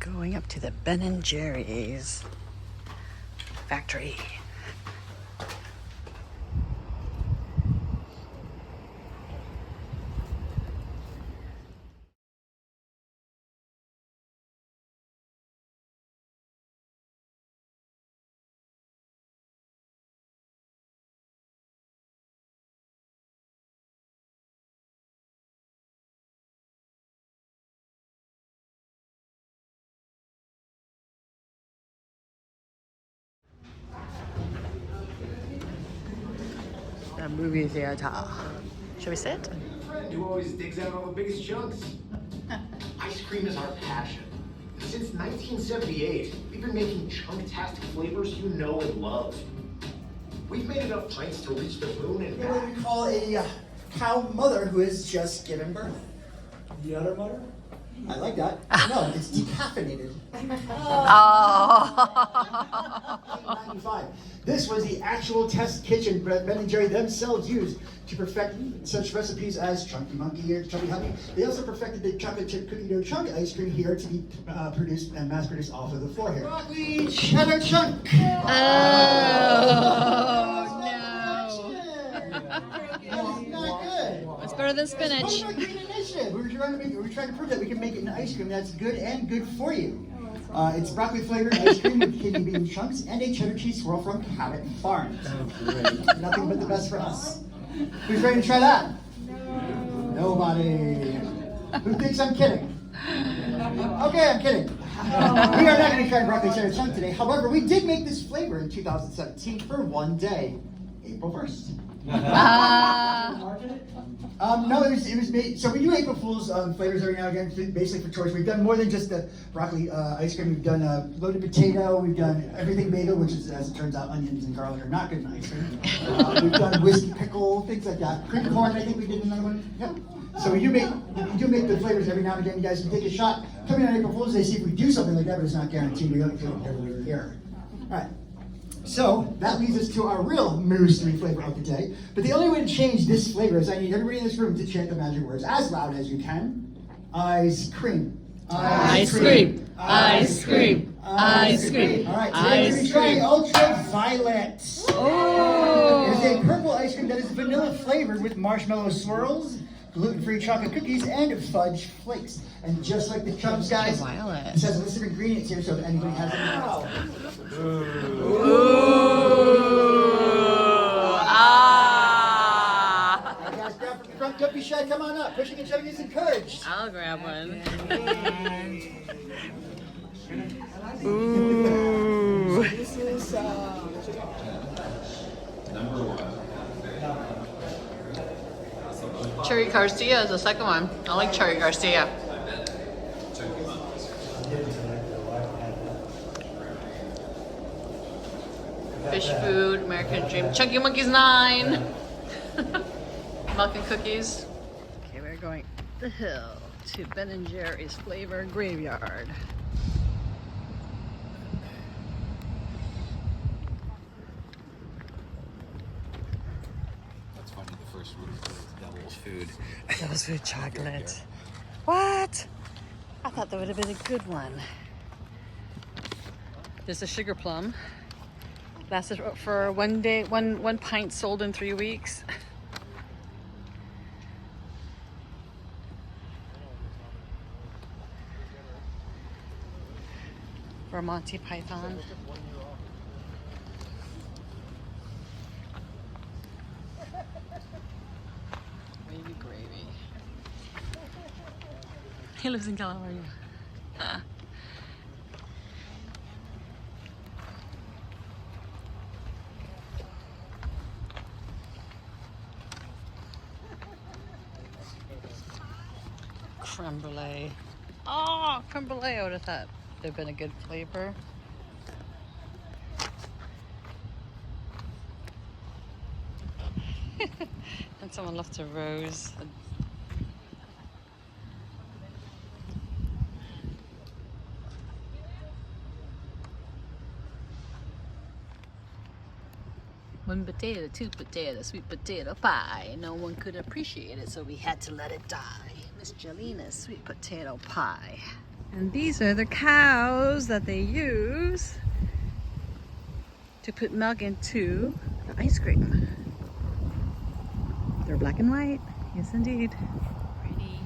Going up to the Ben & Jerry's factory. The movie theater. Shall we sit? Friend who always digs out all the biggest chunks. Ice cream is our passion. Since 1978, we've been making chunk-tastic flavors you know and love. We've made enough pints to reach the moon and What back. we call a cow mother who has just given birth. The other mother? I like that. No, it's decaffeinated. Oh. 1995. This was the actual test kitchen Ben & Jerry themselves used to perfect such recipes as Chunky Monkey or Chunky Honey. They also perfected the chocolate chip cookie dough chunk ice cream here to be produced and mass produced off of the floor here. Broccoli cheddar chunk. Oh, That's not good. no. It's better than spinach. Green Initiative. We were trying to prove that we can make it into ice cream that's good and good for you. It's broccoli flavored ice cream with kidney bean chunks and a cheddar cheese swirl from Cabot Farms. Nothing but the best for us. Who's ready to try that? Nobody. Who thinks I'm kidding? Okay, I'm kidding. We are not going to try broccoli cheddar chunk today. However, we did make this flavor in 2017 for one day, April 1st. No, it was made. So we do April Fool's flavors every now and again, basically for toys. We've done more than just the broccoli ice cream. We've done loaded potato. We've done everything bagel, which is, as it turns out, onions and garlic are not good in ice cream. We've done whiskey pickle, things like that. Cream corn, I think we did another one. Yep. So we do make the flavors every now and again. You guys can take a shot. Coming on April Fool's Day, see if we do something like that, but it's not guaranteed. We don't do it every year. All right. So that leads us to our real mystery flavor of the day. But the only way to change this flavor is I need everybody in this room to chant the magic words as loud as you can. Ice cream. Ice cream. Ice cream. Ice cream. All right, today we're going to try Ultraviolet. Oh. It is a purple ice cream that is vanilla flavored with marshmallow swirls, gluten-free chocolate cookies, and fudge flakes. And just like the chunks, guys, Ultraviolet. it has a list of ingredients here so if anybody has any doubts. Ah. All right, guys, grab from the front. Don't be shy. Come on up. Pushing and shoving is encouraged. I'll grab one. Ooh. This is Number one. Cherry Garcia is the second one. I like Cherry Garcia. Fish food, American Dream. Chunky Monkeys 9. Milk and cookies. Okay, we're going the hill to Ben & Jerry's Flavor Graveyard. That's funny, the first one was Devil's Food. Devil's Food chocolate. What? I thought that would have been a good one. There's a sugar plum. Lasted for one day, one pint sold in 3 weeks. Vermont Python. Wavy gravy. He lives in California. Creme brulee. Oh, creme brulee. I would have thought would have been a good flavor. And someone left a rose. One potato, two potato, sweet potato pie. No one could appreciate it, so we had to let it die. Miss Jelina's sweet potato pie. And these are the cows that they use to put milk into the ice cream. They're black and white. Yes, indeed. Pretty.